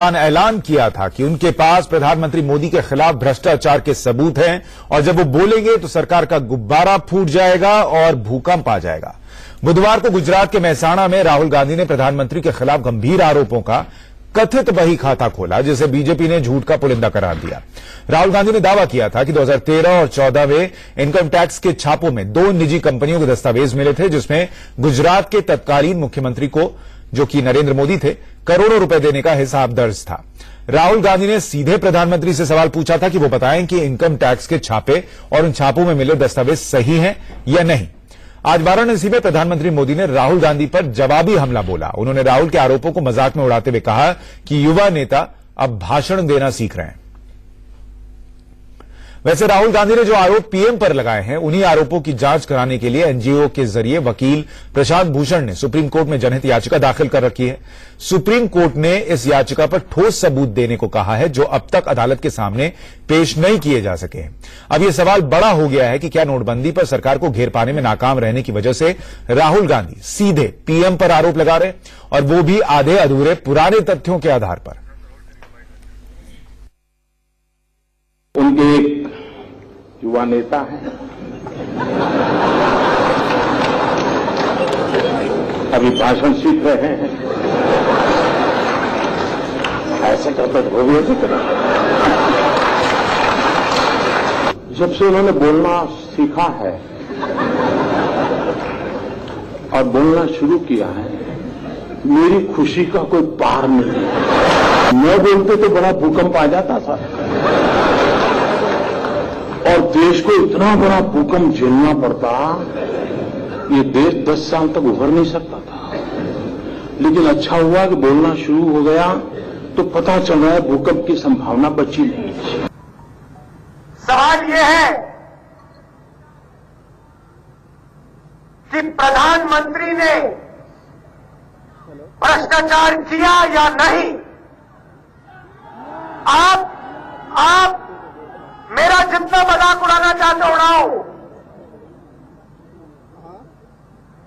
ऐलान किया था कि उनके पास प्रधानमंत्री मोदी के खिलाफ भ्रष्टाचार के सबूत हैं और जब वो बोलेंगे तो सरकार का गुब्बारा फूट जाएगा और भूकंप आ जाएगा। बुधवार को गुजरात के मेहसाणा में राहुल गांधी ने प्रधानमंत्री के खिलाफ गंभीर आरोपों का कथित बही खाता खोला, जिसे बीजेपी ने झूठ का पुलिंदा करार दिया। राहुल गांधी ने दावा किया था कि 2013 और 14 में इनकम टैक्स के छापों में 2 निजी कंपनियों के दस्तावेज मिले थे, जिसमें गुजरात के तत्कालीन मुख्यमंत्री को, जो कि नरेंद्र मोदी थे, करोड़ों रुपए देने का हिसाब दर्ज था। राहुल गांधी ने सीधे प्रधानमंत्री से सवाल पूछा था कि वो बताएं कि इनकम टैक्स के छापे और उन छापों में मिले दस्तावेज सही हैं या नहीं। आज वाराणसी में प्रधानमंत्री मोदी ने राहुल गांधी पर जवाबी हमला बोला। उन्होंने राहुल के आरोपों को मजाक में उड़ाते हुए कहा कि युवा नेता अब भाषण देना सीख रहे हैं। वैसे राहुल गांधी ने जो आरोप पीएम पर लगाए हैं, उन्हीं आरोपों की जांच कराने के लिए एनजीओ के जरिए वकील प्रशांत भूषण ने सुप्रीम कोर्ट में जनहित याचिका दाखिल कर रखी है। सुप्रीम कोर्ट ने इस याचिका पर ठोस सबूत देने को कहा है, जो अब तक अदालत के सामने पेश नहीं किए जा सके हैं। अब यह सवाल बड़ा हो गया है कि क्या नोटबंदी पर सरकार को घेर पाने में नाकाम रहने की वजह से राहुल गांधी सीधे पीएम पर आरोप लगा रहे, और वो भी आधे अधूरे पुराने तथ्यों के आधार पर। उनके एक युवा नेता हैं, अभी भाषण सीख रहे हैं, ऐसे करते हो गया कितना। जब से उन्होंने बोलना सीखा है और बोलना शुरू किया है, मेरी खुशी का कोई पार नहीं है। मैं बोलते तो बड़ा भूकंप आ जाता था और देश को इतना बड़ा भूकंप झेलना पड़ता, ये देश 10 साल तक उभर नहीं सकता था। लेकिन अच्छा हुआ कि बोलना शुरू हो गया तो पता चल रहा है भूकंप की संभावना बची नहीं। सवाल यह है कि प्रधानमंत्री ने भ्रष्टाचार किया या नहीं। आप मेरा जितना मजाक उड़ाना चाहते हो उड़ाओ,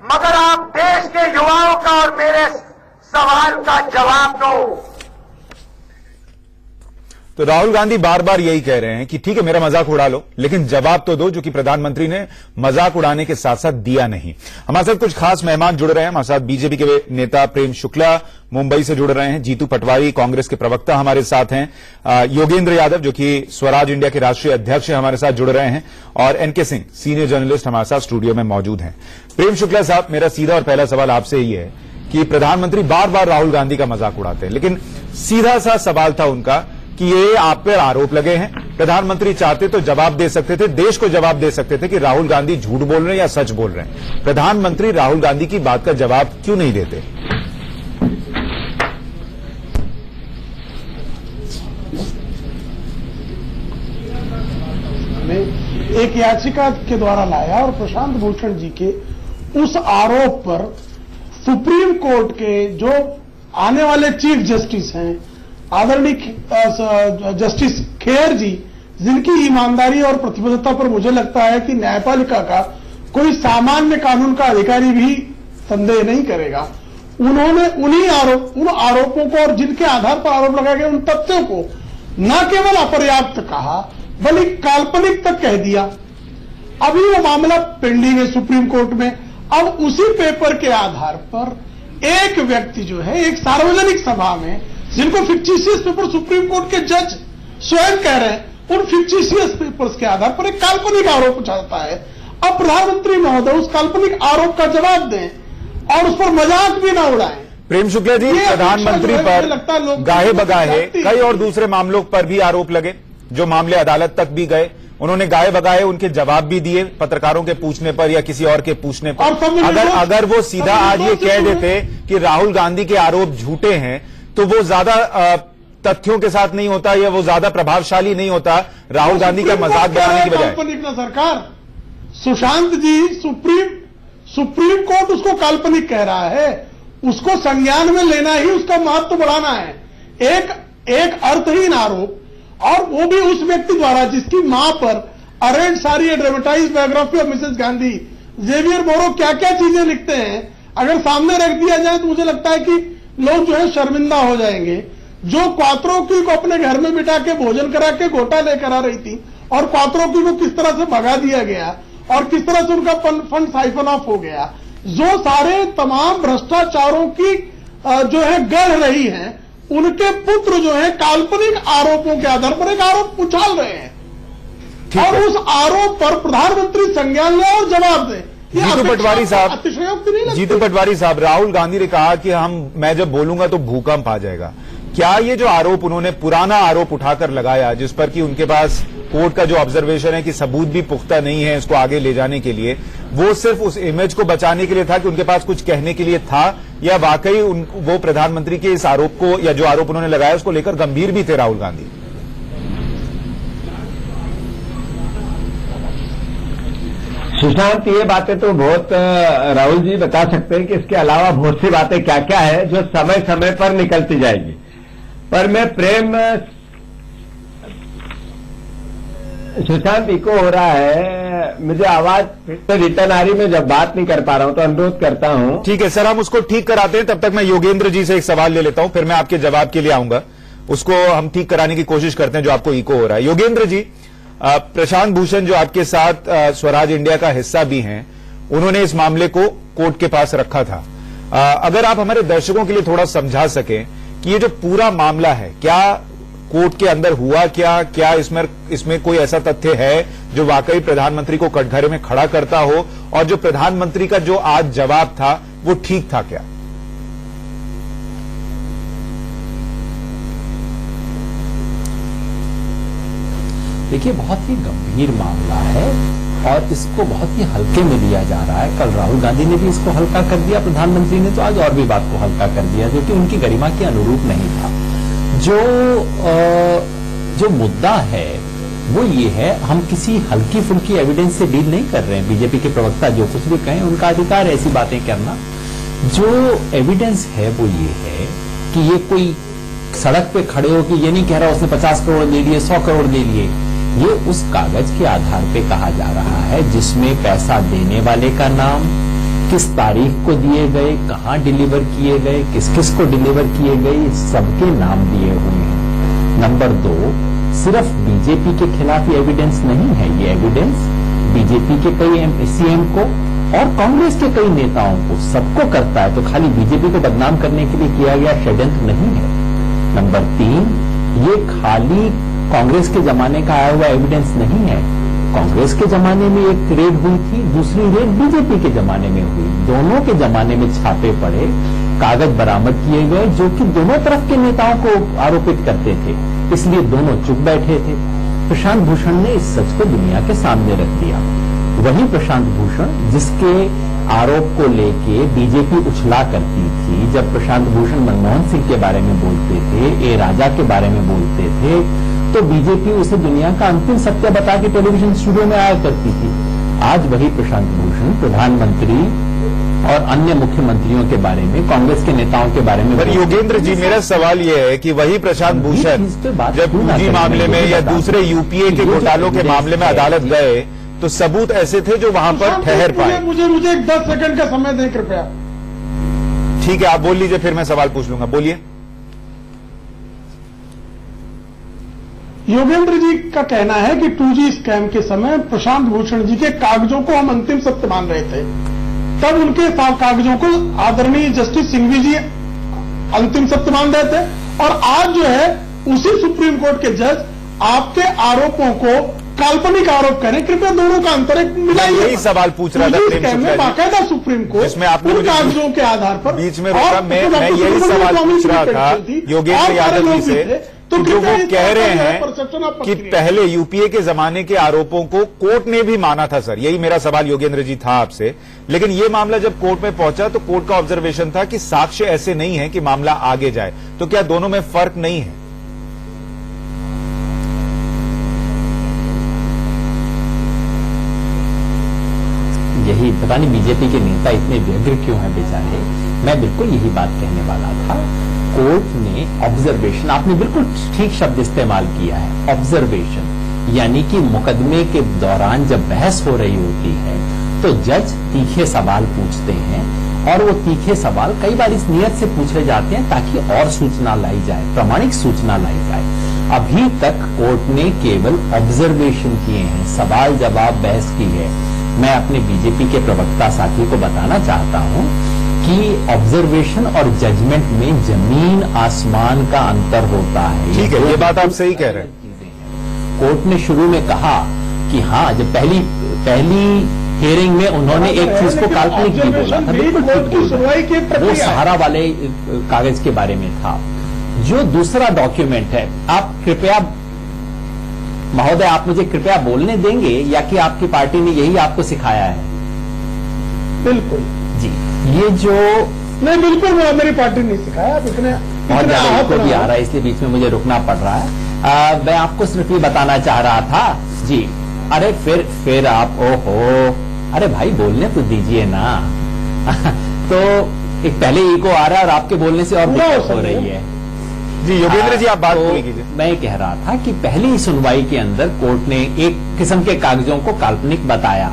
मगर आप देश के युवाओं का और मेरे सवाल का जवाब दो। तो राहुल गांधी बार बार यही कह रहे हैं कि ठीक है, मेरा मजाक उड़ा लो, लेकिन जवाब तो दो, जो कि प्रधानमंत्री ने मजाक उड़ाने के साथ साथ दिया नहीं। हमारे साथ कुछ खास मेहमान जुड़ रहे हैं। हमारे साथ बीजेपी के नेता प्रेम शुक्ला मुंबई से जुड़ रहे हैं, जीतू पटवारी कांग्रेस के प्रवक्ता हमारे साथ हैं, योगेंद्र यादव जो कि स्वराज इंडिया के राष्ट्रीय अध्यक्ष हैं हमारे साथ जुड़ रहे हैं, और एनके सिंह सीनियर जर्नलिस्ट हमारे साथ स्टूडियो में मौजूद हैं। प्रेम शुक्ला साहब, मेरा सीधा और पहला सवाल आपसे ही है कि प्रधानमंत्री बार बार राहुल गांधी का मजाक उड़ाते हैं, लेकिन सीधा सा सवाल था उनका कि ये आप पर आरोप लगे हैं, प्रधानमंत्री चाहते तो जवाब दे सकते थे, देश को जवाब दे सकते थे कि राहुल गांधी झूठ बोल रहे हैं या सच बोल रहे हैं। प्रधानमंत्री राहुल गांधी की बात का जवाब क्यों नहीं देते? एक याचिका के द्वारा लाया और प्रशांत भूषण जी के उस आरोप पर सुप्रीम कोर्ट के जो आने वाले चीफ जस्टिस हैं, आदरणीय जस्टिस खेर जी, जिनकी ईमानदारी और प्रतिबद्धता पर मुझे लगता है कि न्यायपालिका का कोई सामान्य कानून का अधिकारी भी संदेह नहीं करेगा, उन्होंने उन आरोपों को और जिनके आधार पर आरोप लगाए गए उन तथ्यों को न केवल अपर्याप्त कहा, बल्कि काल्पनिक तक कह दिया। अभी वो मामला पेंडिंग है सुप्रीम कोर्ट में। अब उसी पेपर के आधार पर एक व्यक्ति जो है, एक सार्वजनिक सभा में, जिनको फिक्टिशियस पेपर सुप्रीम कोर्ट के जज स्वयं कह रहे हैं, उन फिक्टिशियस पेपर्स के आधार पर एक काल्पनिक आरोप उठाता है। अब प्रधानमंत्री महोदय उस काल्पनिक आरोप का जवाब दें और उस पर मजाक भी ना उड़ाएं। प्रेम शुक्ला जी, प्रधानमंत्री पर गाहे बगाहे कई और दूसरे मामलों पर भी आरोप लगे, जो मामले अदालत तक भी गए। उन्होंने गाहे बगाहे उनके जवाब भी दिए पत्रकारों के पूछने पर या किसी और के पूछने पर। अगर वो सीधा आज ये कह देते कि राहुल गांधी के आरोप झूठे हैं, तो वो ज्यादा तथ्यों के साथ नहीं होता या वो ज्यादा प्रभावशाली नहीं होता राहुल गांधी का मजाक बनाने की बजाय। काल्पनिक ना सरकार, सुशांत जी, सुप्रीम कोर्ट उसको काल्पनिक कह रहा है, उसको संज्ञान में लेना ही उसका महत्व बढ़ाना है। एक अर्थहीन आरोप, और वो भी उस व्यक्ति द्वारा जिसकी मां पर अरेंज sari dramatize biography of Mrs Gandhi, Javier Moro क्या क्या चीजें लिखते हैं, अगर सामने रख दिया जाए तो मुझे लगता है कि लोग जो है शर्मिंदा हो जाएंगे। जो क्वात्रोकी को अपने घर में बिठा के भोजन करा के गोटा लेकर आ रही थी और क्वात्रोकी को किस तरह से भगा दिया गया और किस तरह से उनका फंड साइफन ऑफ हो गया, जो सारे तमाम भ्रष्टाचारों की जो है गढ़ रही हैं, उनके पुत्र जो है काल्पनिक आरोपों के आधार पर एक आरोप उछाल रहे हैं और उस आरोप पर प्रधानमंत्री संज्ञान ले और जवाब दें। जीतू पटवारी साहब, अतिशयोक्ति नहीं लगती। जीतू पटवारी साहब, राहुल गांधी ने कहा कि मैं जब बोलूंगा तो भूकंप आ जाएगा। क्या ये जो आरोप उन्होंने पुराना आरोप उठाकर लगाया, जिस पर कि उनके पास कोर्ट का जो ऑब्जर्वेशन है कि सबूत भी पुख्ता नहीं है इसको आगे ले जाने के लिए, वो सिर्फ उस इमेज को बचाने के लिए था कि उनके पास कुछ कहने के लिए था, या वाकई वो प्रधानमंत्री के इस आरोप को या जो आरोप उन्होंने लगाया उसको लेकर गंभीर भी थे राहुल गांधी? सुशांत, ये बातें तो बहुत राहुल जी बता सकते हैं कि इसके अलावा बहुत सी बातें क्या क्या है जो समय समय पर निकलती जाएगी। पर मैं प्रेम सुशांत इको हो रहा है, मुझे आवाज तो रिटर्न आ रही, मैं जब बात नहीं कर पा रहा हूं तो अनुरोध करता हूं। ठीक है सर, हम उसको ठीक कराते हैं। तब तक मैं योगेंद्र जी से एक सवाल ले लेता हूं, फिर मैं आपके जवाब के लिए आऊंगा। उसको हम ठीक कराने की कोशिश करते हैं जो आपको इको हो रहा है। योगेंद्र जी, प्रशांत भूषण जो आपके साथ स्वराज इंडिया का हिस्सा भी हैं, उन्होंने इस मामले को कोर्ट के पास रखा था। अगर आप हमारे दर्शकों के लिए थोड़ा समझा सकें कि ये जो पूरा मामला है, क्या कोर्ट के अंदर हुआ, क्या इसमें कोई ऐसा तथ्य है जो वाकई प्रधानमंत्री को कटघरे में खड़ा करता हो, और जो प्रधानमंत्री का जो आज जवाब था वो ठीक था क्या? देखिए, बहुत ही गंभीर मामला है और इसको बहुत ही हल्के में लिया जा रहा है। कल राहुल गांधी ने भी इसको हल्का कर दिया, प्रधानमंत्री ने तो आज और भी बात को हल्का कर दिया, जो कि उनकी गरिमा के अनुरूप नहीं था। जो मुद्दा है वो ये है, हम किसी हल्की फुल्की एविडेंस से डील नहीं कर रहे हैं। बीजेपी के प्रवक्ता जो कुछ भी कहें, उनका अधिकार है ऐसी बातें करना। जो एविडेंस है वो ये है कि ये कोई सड़क पे खड़े हो कि ये नहीं कह रहा उसने 50 करोड़ ले लिए, 100 करोड़ ले लिए। ये उस कागज के आधार पे कहा जा रहा है जिसमें पैसा देने वाले का नाम, किस तारीख को दिए गए, कहां डिलीवर किए गए, किस किस को डिलीवर किए गए, सबके नाम दिए हुए हैं। नंबर 2, सिर्फ बीजेपी के खिलाफ ये एविडेंस नहीं है, ये एविडेंस बीजेपी के कई सीएम को और कांग्रेस के कई नेताओं को, सबको करता है। तो खाली बीजेपी को बदनाम करने के लिए किया गया षड्यंत्र नहीं है। नंबर 3, ये खाली कांग्रेस के जमाने का आया हुआ एविडेंस नहीं है। कांग्रेस के जमाने में एक रेड हुई थी, दूसरी रेड बीजेपी के जमाने में हुई। दोनों के जमाने में छापे पड़े, कागज बरामद किए गए जो कि दोनों तरफ के नेताओं को आरोपित करते थे, इसलिए दोनों चुप बैठे थे। प्रशांत भूषण ने इस सच को दुनिया के सामने रख दिया। वही प्रशांत भूषण जिसके आरोप को लेके बीजेपी उछला करती थी, जब प्रशांत भूषण मनमोहन सिंह के बारे में बोलते थे, ए राजा के बारे में बोलते थे, तो बीजेपी उसे दुनिया का अंतिम सत्य बता के टेलीविजन स्टूडियो में आया करती थी। आज वही प्रशांत भूषण प्रधानमंत्री और अन्य मुख्यमंत्रियों के बारे में, कांग्रेस के नेताओं के बारे में। पर योगेंद्र जी, मेरा सवाल यह है कि वही प्रशांत भूषण जब 2G मामले में या दूसरे यूपीए के घोटालों के मामले में अदालत गए तो सबूत ऐसे थे जो वहां पर ठहर पाए। मुझे 10 सेकंड का समय दें कृपया। ठीक है, आप बोल लीजिए, फिर मैं सवाल पूछ लूंगा। बोलिए। योगेंद्र जी का कहना है कि 2G स्कैम के समय प्रशांत भूषण जी के कागजों को हम अंतिम सत्य मान रहे थे, तब उनके कागजों को आदरणीय जस्टिस सिंघवी जी अंतिम सत्य मान रहे थे, और आज जो है उसी सुप्रीम कोर्ट के जज आपके आरोपों को काल्पनिक आरोप करें। कृपया दोनों का अंतर एक मिलाइए। यही सवाल पूछ रहा था बाकायदा सुप्रीम कोर्ट जिसमें आपने उन कागजों के आधार पर बीच में रोका। मैं यही सवाल पूछ रहा था योगेंद्र यादव जी से, तो जो वो कह रहे हैं कि पहले यूपीए के जमाने के आरोपों को कोर्ट ने भी माना था। सर, यही मेरा सवाल योगेंद्र जी था आपसे। लेकिन ये मामला जब कोर्ट में पहुंचा तो कोर्ट का ऑब्जर्वेशन था कि साक्ष्य ऐसे नहीं है कि मामला आगे जाए। तो क्या दोनों में फर्क नहीं है? यही पता नहीं बीजेपी के नेता इतने व्यग्र क्यों हैं बेचारे। मैं बिल्कुल यही बात कहने वाला था। कोर्ट ने ऑब्जर्वेशन, आपने बिल्कुल ठीक शब्द इस्तेमाल किया है, ऑब्जर्वेशन, यानी कि मुकदमे के दौरान जब बहस हो रही होती है तो जज तीखे सवाल पूछते हैं और वो तीखे सवाल कई बार इस नियत से पूछे जाते हैं ताकि और सूचना लाई जाए, प्रामाणिक सूचना लाई जाए। अभी तक कोर्ट ने केवल ऑब्जर्वेशन किए हैं, सवाल जवाब बहस की है। मैं अपने बीजेपी के प्रवक्ता साथी को बताना चाहता हूं कि ऑब्जर्वेशन और जजमेंट में जमीन आसमान का अंतर होता है। ठीक है, ये बात आप सही कह रहे हैं। कोर्ट ने शुरू में कहा कि हाँ, जब पहली हियरिंग में उन्होंने एक चीज को काल्पनिक भी बोला था, बिल्कुल ठीक बोला। वो सहारा वाले कागज के बारे में था। जो दूसरा डॉक्यूमेंट है, आप कृपया महोदय, आप मुझे कृपया बोलने देंगे या कि आपकी पार्टी ने यही आपको सिखाया है? बिल्कुल जी, ये जो नहीं, बिल्कुल मेरी पार्टी ने सिखाया। आप इतने बहुत ज्यादा को भी आ रहा है, इसलिए बीच में मुझे रुकना पड़ रहा है। मैं आपको सिर्फ ये बताना चाह रहा था जी। अरे फिर आप, ओहो, अरे भाई बोलने तो दीजिए ना। तो एक पहले ईगो आ रहा है और आपके बोलने से और दिक्कत हो रही है। जी योगेंद्र जी, आप बात पूरी कीजिए। मैं कह रहा था कि पहली सुनवाई के अंदर कोर्ट ने एक किस्म के कागजों को काल्पनिक बताया।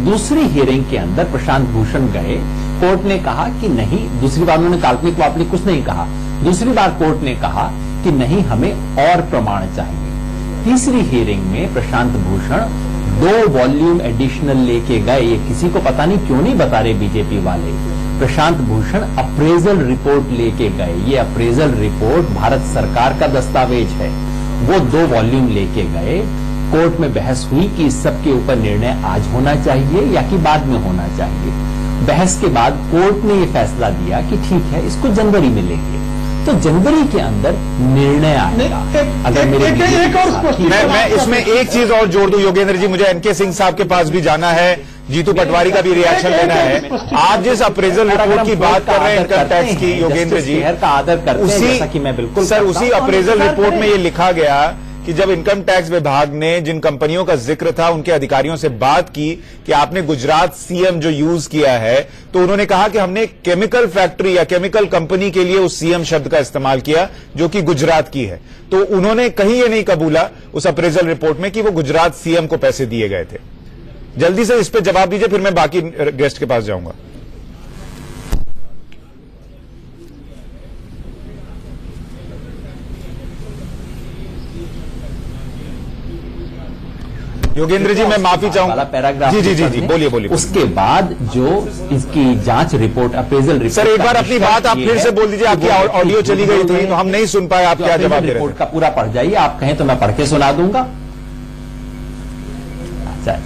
दूसरी हियरिंग के अंदर प्रशांत भूषण गए, कोर्ट ने कहा कि नहीं, दूसरी बार उन्होंने काल्पनिक वाल्पनिक कुछ नहीं कहा। दूसरी बार कोर्ट ने कहा कि नहीं, हमें और प्रमाण चाहिए। तीसरी हियरिंग में प्रशांत भूषण 2 वॉल्यूम एडिशनल लेके गए। ये किसी को पता नहीं क्यों नहीं बता रहे बीजेपी वाले। प्रशांत भूषण अप्रेजल रिपोर्ट लेके गए। ये अप्रेजल रिपोर्ट भारत सरकार का दस्तावेज है। वो 2 वॉल्यूम लेके गए। कोर्ट में बहस हुई कि इस सब के ऊपर निर्णय आज होना चाहिए या कि बाद में होना चाहिए। बहस के बाद कोर्ट ने ये फैसला दिया कि ठीक है, इसको जनवरी में लेंगे। तो जनवरी के अंदर निर्णय आएगा। अगर मेरे मैं इसमें एक चीज और जोड़ दूं योगेंद्र जी, मुझे एनके सिंह साहब के पास भी जाना है, जीतू पटवारी का भी रिएक्शन लेना है। आप जिस अप्रेजल रिपोर्ट की बात कर रहे हैं इनकम टैक्स की, योगेंद्र जी, का आदर करते हैं, जैसा कि मैं बिल्कुल सर, उसी अप्रेजल रिपोर्ट में ये लिखा गया कि जब इनकम टैक्स विभाग ने जिन कंपनियों का जिक्र था उनके अधिकारियों से बात की कि आपने गुजरात सीएम जो यूज किया है, तो उन्होंने कहा कि हमने केमिकल फैक्ट्री या केमिकल कंपनी के लिए उस सीएम शब्द का इस्तेमाल किया जो कि गुजरात की है। तो उन्होंने कहीं ये नहीं कबूला उस अप्रेजल रिपोर्ट में कि वो गुजरात सीएम को पैसे दिए गए थे। जल्दी से इस पर जवाब दीजिए, फिर मैं बाकी गेस्ट के पास जाऊंगा। योगेंद्र जी, मैं माफी चाहूंगा। पैराग्राफ जी, बोलिए। उसके बाद जो इसकी जांच रिपोर्ट, अप्रेजल रिपोर्ट, सर एक बार अपनी बात आप फिर से बोल दीजिए। आपकी ऑडियो चली गई थी तो हम नहीं सुन पाए आप क्या जवाब दे रहे थे। रिपोर्ट का पूरा पढ़ जाइए, आप कहें तो मैं पढ़ के सुना दूंगा। अच्छा,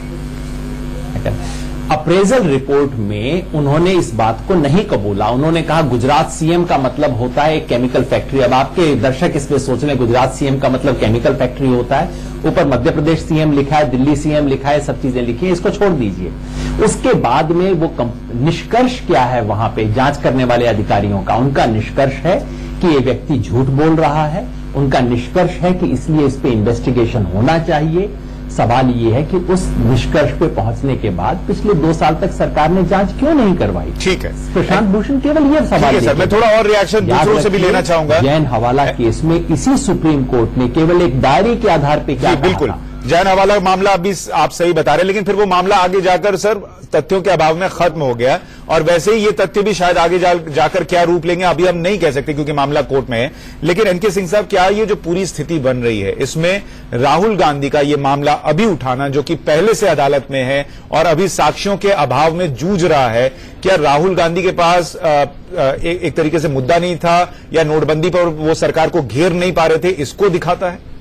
अप्रेजल रिपोर्ट में उन्होंने इस बात को नहीं कबूला। उन्होंने कहा गुजरात सीएम का मतलब होता है केमिकल फैक्ट्री। अब आपके दर्शक इसमें सोच रहे हैं गुजरात सीएम का मतलब केमिकल फैक्ट्री होता है। ऊपर मध्य प्रदेश सीएम लिखा है, दिल्ली सीएम लिखा है, सब चीजें लिखी है, इसको छोड़ दीजिए। उसके बाद में वो निष्कर्ष क्या है वहां पे जांच करने वाले अधिकारियों का? उनका निष्कर्ष है कि ये व्यक्ति झूठ बोल रहा है। उनका निष्कर्ष है कि इसलिए इस पे इन्वेस्टिगेशन होना चाहिए। सवाल ये है कि उस निष्कर्ष पे पहुंचने के बाद पिछले 2 साल तक सरकार ने जांच क्यों नहीं करवाई? ठीक है, प्रशांत भूषण केवल ये सवाल है। सर, मैं थोड़ा और रिएक्शन दूसरों से भी लेना चाहूंगा। जैन हवाला केस में इसी सुप्रीम कोर्ट ने केवल एक डायरी के आधार पर क्या बिल्कुल जैन हवाला मामला अभी आप सही बता रहे हैं, लेकिन फिर वो मामला आगे जाकर सर तथ्यों के अभाव में खत्म हो गया। और वैसे ही ये तथ्य भी शायद आगे जाकर क्या रूप लेंगे अभी हम नहीं कह सकते क्योंकि मामला कोर्ट में है। लेकिन एनके सिंह साहब, क्या ये जो पूरी स्थिति बन रही है इसमें राहुल गांधी का ये मामला अभी उठाना जो कि पहले से अदालत में है और अभी साक्ष्यों के अभाव में जूझ रहा है, क्या राहुल गांधी के पास एक तरीके से मुद्दा नहीं था या नोटबंदी पर वो सरकार को घेर नहीं पा रहे थे, इसको दिखाता है?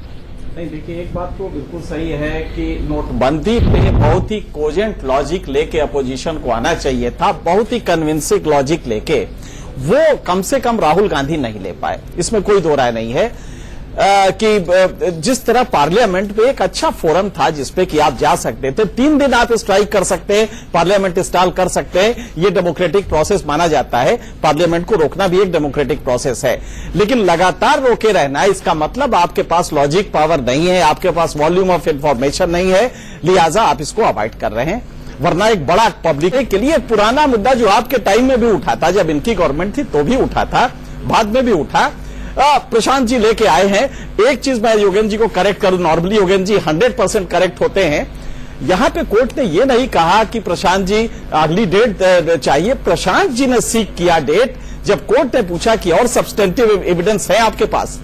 नहीं, देखिए, एक बात तो बिल्कुल सही है कि नोटबंदी पे बहुत ही कोजेंट लॉजिक लेके अपोजिशन को आना चाहिए था, बहुत ही कन्विंसिंग लॉजिक लेके। वो कम से कम राहुल गांधी नहीं ले पाए, इसमें कोई दो राय नहीं है। कि जिस तरह पार्लियामेंट पे एक अच्छा फोरम था जिसपे कि आप जा सकते थे, 3 दिन आप स्ट्राइक कर सकते हैं, पार्लियामेंट स्टॉल कर सकते हैं, ये डेमोक्रेटिक प्रोसेस माना जाता है। पार्लियामेंट को रोकना भी एक डेमोक्रेटिक प्रोसेस है, लेकिन लगातार रोके रहना इसका मतलब आपके पास लॉजिक पावर नहीं है, आपके पास वॉल्यूम ऑफ इंफॉर्मेशन नहीं है, लिहाजा आप इसको अवॉइड कर रहे हैं। वरना एक बड़ा पब्लिक के लिए पुराना मुद्दा जो आपके टाइम में भी उठा था, जब इनकी गवर्नमेंट थी तो भी उठा था, बाद में भी उठा, प्रशांत जी लेके आए हैं। एक चीज मैं योगेंद्र जी को करेक्ट करूं, नॉर्मली योगेंद्र जी 100% करेक्ट होते हैं, यहां पे कोर्ट ने ये नहीं कहा कि प्रशांत जी अगली डेट चाहिए। प्रशांत जी ने सीक किया डेट। जब कोर्ट ने पूछा कि और सब्सटेंटिव एविडेंस है आपके पास,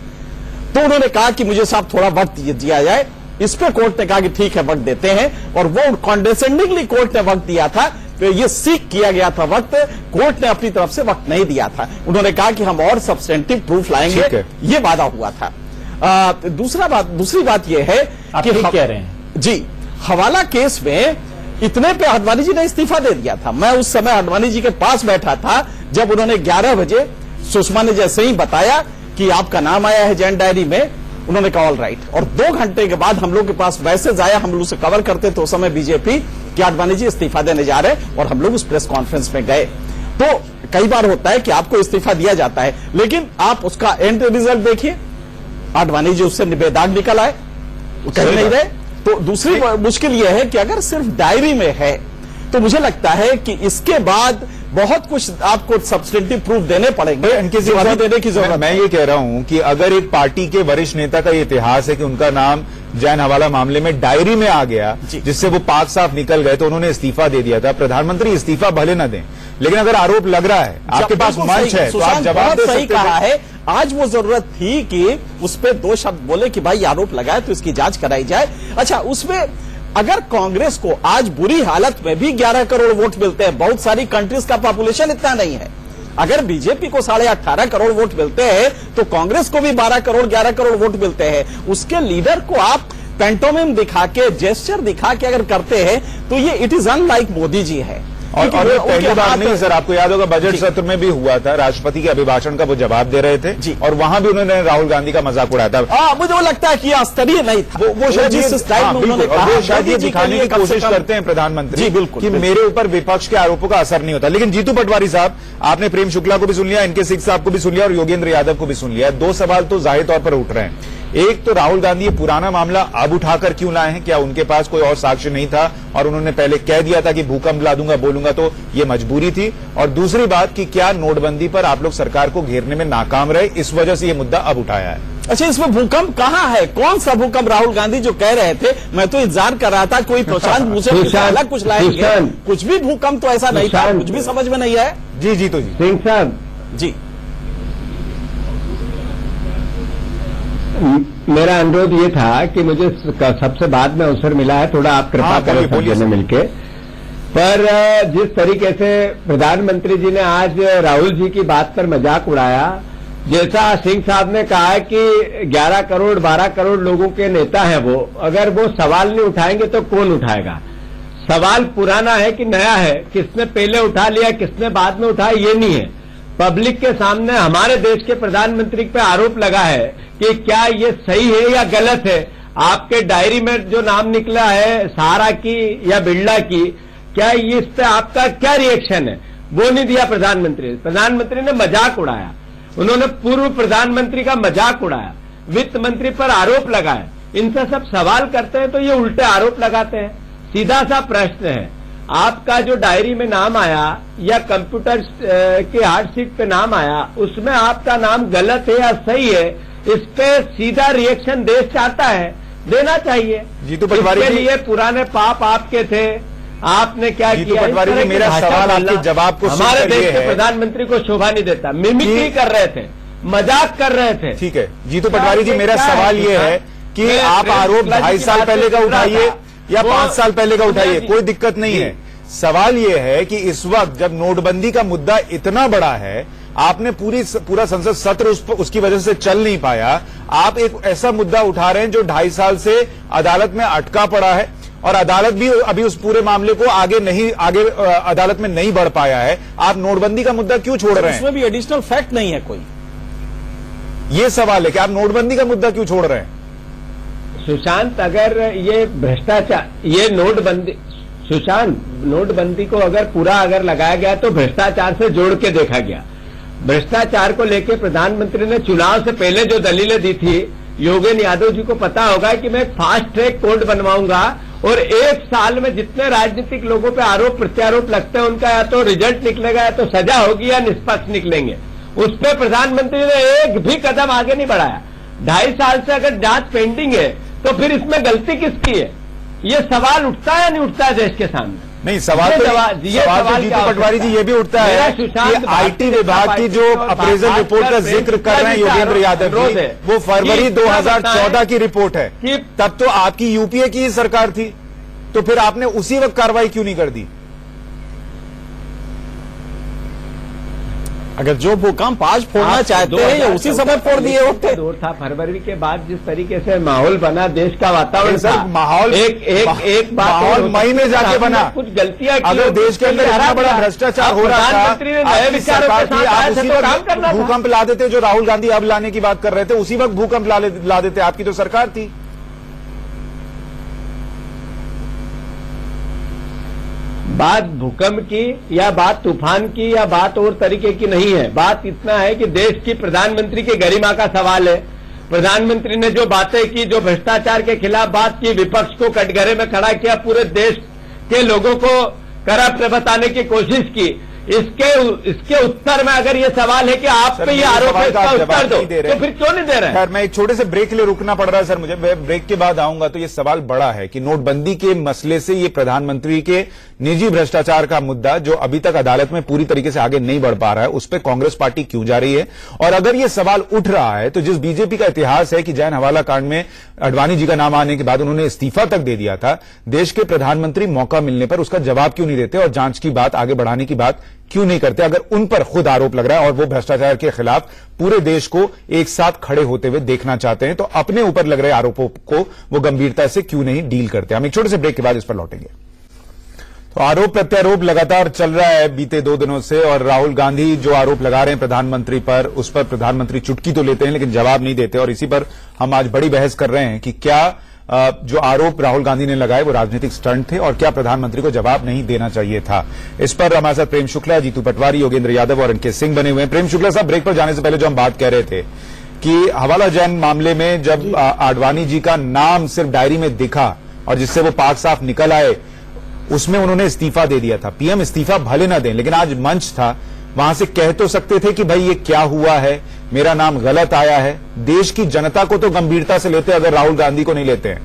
तो उन्होंने कहा कि मुझे साहब थोड़ा वक्त दिया जाए। इस पे कोर्ट ने कहा कि ठीक है, वक्त देते हैं, और वो कॉन्डेसेंडिंगली कोर्ट ने वक्त दिया था। तो ये सीक किया गया था वक्त, कोर्ट ने अपनी तरफ से वक्त नहीं दिया था। उन्होंने कहा कि हम और सब्सटेंटिव प्रूफ लाएंगे, ये वादा हुआ था। दूसरी बात यह है आप कि कह रहे हैं जी, हवाला केस में इतने पे अडवाणी जी ने इस्तीफा दे दिया था। मैं उस समय अडवाणी जी के पास बैठा था जब उन्होंने 11 बजे सुषमा ने जैसे ही बताया कि आपका नाम आया है जैन डायरी में, उन्होंने कहा ऑल राइट। और 2 घंटे के बाद हम लोग के पास मैसेज आया, हम लोग उसे कवर करते थे उस समय बीजेपी, कि अडवाणी जी इस्तीफा देने जा रहे हैं, और हम लोग उस प्रेस कॉन्फ्रेंस में गए। तो कई बार होता है कि आपको इस्तीफा दिया जाता है, लेकिन आप उसका एंड रिजल्ट देखिए, अडवाणी जी उससे बेदाग निकल आए, कहीं नहीं रहे। तो दूसरी मुश्किल यह है कि अगर सिर्फ डायरी में है, तो मुझे लगता है कि इसके बाद बहुत कुछ आपको सब्सटेंटिव प्रूफ देने पड़ेंगे, इनकी जिम्मेदारी देने की जरूरत। मैं ये कह रहा हूं कि अगर एक पार्टी के वरिष्ठ नेता का ये इतिहास है कि उनका नाम जैन हवाला मामले में डायरी में आ गया, जिससे वो पाक साफ निकल गए, तो उन्होंने इस्तीफा दे दिया था। प्रधानमंत्री इस्तीफा भले न दें, लेकिन अगर आरोप लग रहा है, आपके पास मंच है, तो आप जवाब दे सकते कहा है। आज वो जरूरत थी कि उस पर 2 शब्द बोले कि भाई आरोप लगाए तो इसकी जांच कराई जाए। अच्छा, उसमें अगर कांग्रेस को आज बुरी हालत में भी 11 करोड़ वोट मिलते हैं, बहुत सारी कंट्रीज का पॉपुलेशन इतना नहीं है, अगर बीजेपी को 18.5 करोड़ वोट मिलते हैं, तो कांग्रेस को भी 12 करोड़ 11 करोड़ वोट मिलते हैं। उसके लीडर को आप पेंटोमिम दिखा के, जेस्चर दिखा के अगर करते हैं, तो ये it is unlike Modi ji है। और ये पहली बार नहीं सर, आपको याद होगा बजट सत्र में भी हुआ था, राष्ट्रपति के अभिभाषण का वो जवाब दे रहे थे, और वहां भी उन्होंने राहुल गांधी का मजाक उड़ाया था। मुझे वो लगता है कि स्तरीय नहीं था वो शायद जिस स्टाइल में उन्होंने कहा, वो शायद ये दिखाने की कोशिश करते हैं प्रधानमंत्री, जी बिल्कुल, कि मेरे ऊपर विपक्ष के आरोपों का असर नहीं होता। लेकिन जीतू पटवारी साहब, आपने प्रेम शुक्ला को भी सुन लिया, इनके सिख साहब को भी सुन लिया, और योगेंद्र यादव को भी सुन लिया। 2 सवाल तो जाहिर तौर पर उठ रहे हैं। एक तो राहुल गांधी ये पुराना मामला अब उठाकर क्यों लाए हैं? क्या उनके पास कोई और साक्ष्य नहीं था और उन्होंने पहले कह दिया था कि भूकंप ला दूंगा, बोलूंगा, तो ये मजबूरी थी? और दूसरी बात कि क्या नोटबंदी पर आप लोग सरकार को घेरने में नाकाम रहे, इस वजह से ये मुद्दा अब उठाया है? अच्छा, इसमें भूकंप कहाँ है? कौन सा भूकंप? राहुल गांधी जो कह रहे थे, मैं तो इंतजार कर रहा था कोई प्रशांत भूषण अलग कुछ लाएंगे, कुछ भी भूकंप तो ऐसा नहीं था, कुछ भी समझ में नहीं आया। जी जी, तो जी सिंह साहब जी, मेरा अनुरोध ये था कि मुझे सबसे बाद में अवसर मिला है, थोड़ा आप कृपा करें सब जने मिलके। पर जिस तरीके से प्रधानमंत्री जी ने आज राहुल जी की बात पर मजाक उड़ाया, जैसा सिंह साहब ने कहा कि 11 करोड़ 12 करोड़ लोगों के नेता हैं वो, अगर वो सवाल नहीं उठाएंगे तो कौन उठाएगा? सवाल पुराना है कि नया है, किसने पहले उठा लिया, किसने बाद में उठाया, ये नहीं है। पब्लिक के सामने हमारे देश के प्रधानमंत्री पे आरोप लगा है कि क्या ये सही है या गलत है। आपके डायरी में जो नाम निकला है सहारा की या बिरला की, क्या ये इस पे आपका क्या रिएक्शन है? वो नहीं दिया प्रधानमंत्री। प्रधानमंत्री ने मजाक उड़ाया, उन्होंने पूर्व प्रधानमंत्री का मजाक उड़ाया, वित्त मंत्री पर आरोप लगाए। इनसे सब सवाल करते हैं तो ये उल्टे आरोप लगाते हैं। सीधा सा प्रश्न है, आपका जो डायरी में नाम आया या कंप्यूटर के हार्ड शीट पे नाम आया, उसमें आपका नाम गलत है या सही है, इस पे सीधा रिएक्शन देश चाहता है, देना चाहिए। जीतू पटवारी के लिए पुराने पाप आपके थे, आपने क्या किया? पटवारी जी, मेरा सवाल आपके जवाब को हमारे देश के प्रधानमंत्री को शोभा नहीं देता। मिमिक्री कर रहे थे, मजाक कर रहे थे। ठीक है जीतू पटवारी जी, मेरा सवाल ये है कि आप आरोप 2.5 साल पहले का उठाइए या 5 साल पहले का उठाइए, कोई दिक्कत नहीं है। सवाल ये है कि इस वक्त जब नोटबंदी का मुद्दा इतना बड़ा है, आपने पूरा संसद सत्र उसकी वजह से चल नहीं पाया, आप एक ऐसा मुद्दा उठा रहे हैं जो 2.5 साल से अदालत में अटका पड़ा है और अदालत भी अभी उस पूरे मामले को आगे अदालत में नहीं बढ़ पाया है। आप नोटबंदी का मुद्दा क्यों छोड़ रहे हैं? उसमें भी एडिशनल फैक्ट नहीं है कोई। ये सवाल है कि आप नोटबंदी का मुद्दा क्यों छोड़ रहे हैं? सुशांत, अगर ये भ्रष्टाचार, ये नोटबंदी, सुशांत, नोटबंदी को अगर लगाया गया तो भ्रष्टाचार से जोड़ के देखा गया। भ्रष्टाचार को लेकर प्रधानमंत्री ने चुनाव से पहले जो दलीलें दी थी, योगेंद्र यादव जी को पता होगा कि मैं फास्ट ट्रैक कोर्ट बनवाऊंगा और 1 साल में जितने राजनीतिक लोगों पे आरोप प्रत्यारोप लगते हैं उनका या तो रिजल्ट निकलेगा या तो सजा होगी या निष्पक्ष निकलेंगे। उस पर प्रधानमंत्री ने एक भी कदम आगे नहीं बढ़ाया। 2.5 साल से अगर जांच पेंडिंग है तो फिर इसमें गलती किसकी है? ये सवाल उठता है या नहीं उठता है देश के सामने? नहीं, सवाल तो जीतू पटवारी जी ये भी उठता है कि आईटी विभाग की जो अप्रेजल रिपोर्ट का जिक्र कर रहे हैं योगेंद्र यादव जी, वो फरवरी 2014 की रिपोर्ट है। तब तो आपकी यूपीए की ही सरकार थी, तो फिर आपने उसी वक्त कार्रवाई क्यों नहीं कर दी? अगर जो भूकंप आज फोड़ना चाहते हैं, ये उसी समय फोड़ दिए होते। दौर था फरवरी के बाद जिस तरीके से माहौल बना, देश का वातावरण सर, माहौल एक माहौल मई में जाके बना। कुछ गलतियां की, अगर देश के अंदर इतना बड़ा भ्रष्टाचार हो रहा था, आप उसी वक्त भूकंप ला देते। जो राहुल गांधी अब लाने की बात कर रहे थे, उसी वक्त भूकंप ला देते। आपकी तो सरकार थी। बात भूकंप की या बात तूफान की या बात और तरीके की नहीं है। बात इतना है कि देश की प्रधानमंत्री की गरिमा का सवाल है। प्रधानमंत्री ने जो बातें की, जो भ्रष्टाचार के खिलाफ बात की, विपक्ष को कटघरे में खड़ा किया, पूरे देश के लोगों को करप्ट बताने की कोशिश की, इसके उत्तर में अगर ये सवाल है कि आप पे ये आरोप है, इसका उत्तर दो, तो फिर क्यों नहीं दे रहे हैं? खैर, मैं एक छोटे से ब्रेक के लिए रुकना पड़ रहा है सर मुझे। ब्रेक के बाद आऊंगा तो ये सवाल बड़ा है कि नोटबंदी के मसले से ये प्रधानमंत्री के निजी भ्रष्टाचार का मुद्दा, जो अभी तक अदालत में पूरी तरीके से आगे नहीं बढ़ पा रहा है, उस पर कांग्रेस पार्टी क्यों जा रही है? और अगर ये सवाल उठ रहा है तो जिस बीजेपी का इतिहास है कि जैन हवाला कांड में अडवाणी जी का नाम आने के बाद उन्होंने इस्तीफा तक दे दिया था, देश के प्रधानमंत्री मौका मिलने पर उसका जवाब क्यों नहीं देते और जांच की बात आगे बढ़ाने की बात क्यों नहीं करते? अगर उन पर खुद आरोप लग रहा है और वो भ्रष्टाचार के खिलाफ पूरे देश को एक साथ खड़े होते हुए देखना चाहते हैं, तो अपने ऊपर लग रहे आरोपों को वो गंभीरता से क्यों नहीं डील करते? हम एक छोटे से ब्रेक के बाद इस पर लौटेंगे। तो आरोप प्रत्यारोप लगातार चल रहा है बीते 2 दिनों से, और राहुल गांधी जो आरोप लगा रहे हैं प्रधानमंत्री पर, उस पर प्रधानमंत्री चुटकी तो लेते हैं लेकिन जवाब नहीं देते। और इसी पर हम आज बड़ी बहस कर रहे हैं कि क्या जो आरोप राहुल गांधी ने लगाए वो राजनीतिक स्टंट थे और क्या प्रधानमंत्री को जवाब नहीं देना चाहिए था? इस पर हमारे साथ प्रेम शुक्ला, जीतू पटवारी, योगेंद्र यादव और एनके सिंह बने हुए हैं। प्रेम शुक्ला साहब, ब्रेक पर जाने से पहले जो हम बात कह रहे थे कि हवाला जैन मामले में जब आडवाणी जी का नाम सिर्फ डायरी में दिखा और जिससे वो पाक साफ निकल आए, उसमें उन्होंने इस्तीफा दे दिया था। पीएम इस्तीफा भले ना दें, लेकिन आज मंच था, वहां से कह तो सकते थे कि भाई ये क्या हुआ है, मेरा नाम गलत आया है। देश की जनता को तो गंभीरता से लेते, अगर राहुल गांधी को नहीं लेते हैं।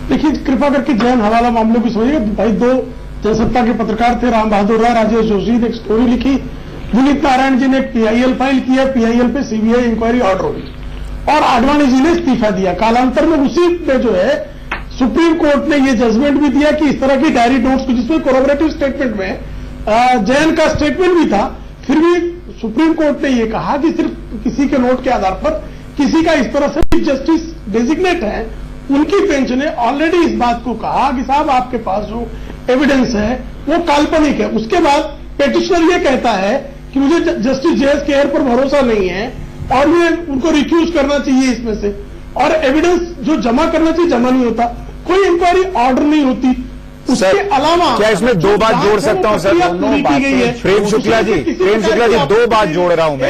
देखिए, कृपा करके जैन हवाला मामलों की समझिए। भाई 2 जनसत्ता के पत्रकार थे, राम बहादुर राय, राजेश जोशी ने एक स्टोरी लिखी, विनीत नारायण जी ने एक पीआईएल फाइल किया, पीआईएल पे सीबीआई इंक्वायरी ऑर्डर हुई और आडवाणी जी ने इस्तीफा दिया। कालांतर में उसी पे जो है सुप्रीम कोर्ट ने ये जजमेंट भी दिया कि इस तरह की डायरी नोट्स, जिसमें कोरोबरेटिव स्टेटमेंट में जैन का स्टेटमेंट भी था, फिर भी सुप्रीम कोर्ट ने ये कहा कि सिर्फ किसी के नोट के आधार पर किसी का इस तरह से चीफ जस्टिस डेजिग्नेट है, उनकी बेंच ने ऑलरेडी इस बात को कहा कि साहब आपके पास जो एविडेंस है वो काल्पनिक है। उसके बाद पेटिशनर ये कहता है कि मुझे जस्टिस जेएस केयर पर भरोसा नहीं है और मुझे उनको रिक्यूज करना चाहिए इसमें से, और एविडेंस जो जमा करना चाहिए जमा नहीं होता, कोई इंक्वायरी ऑर्डर नहीं होती। उसके अलावा क्या इसमें 2 बात जोड़ सकता हूं सर? प्रेम शुक्ला जी, 2 बात जोड़ रहा हूं मैं।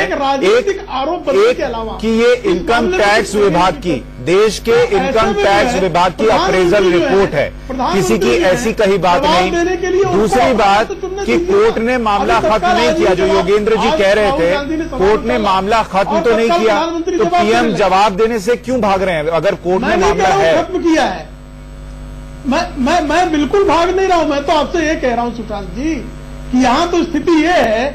एक आरोप के अलावा कि ये इनकम टैक्स विभाग की, देश के इनकम टैक्स विभाग की अप्रेजल रिपोर्ट है, किसी की ऐसी कही बात नहीं। दूसरी बात कि कोर्ट ने मामला खत्म नहीं किया, जो योगेंद्र जी कह रहे थे, कोर्ट ने मामला खत्म तो नहीं किया, तो पीएम जवाब देने से क्यों भाग रहे हैं? अगर कोर्ट ने मामला है, खत्म किया है, मैं बिल्कुल भाग नहीं रहा हूं। मैं तो आपसे ये कह रहा हूं सुशांत जी कि यहां तो स्थिति ये है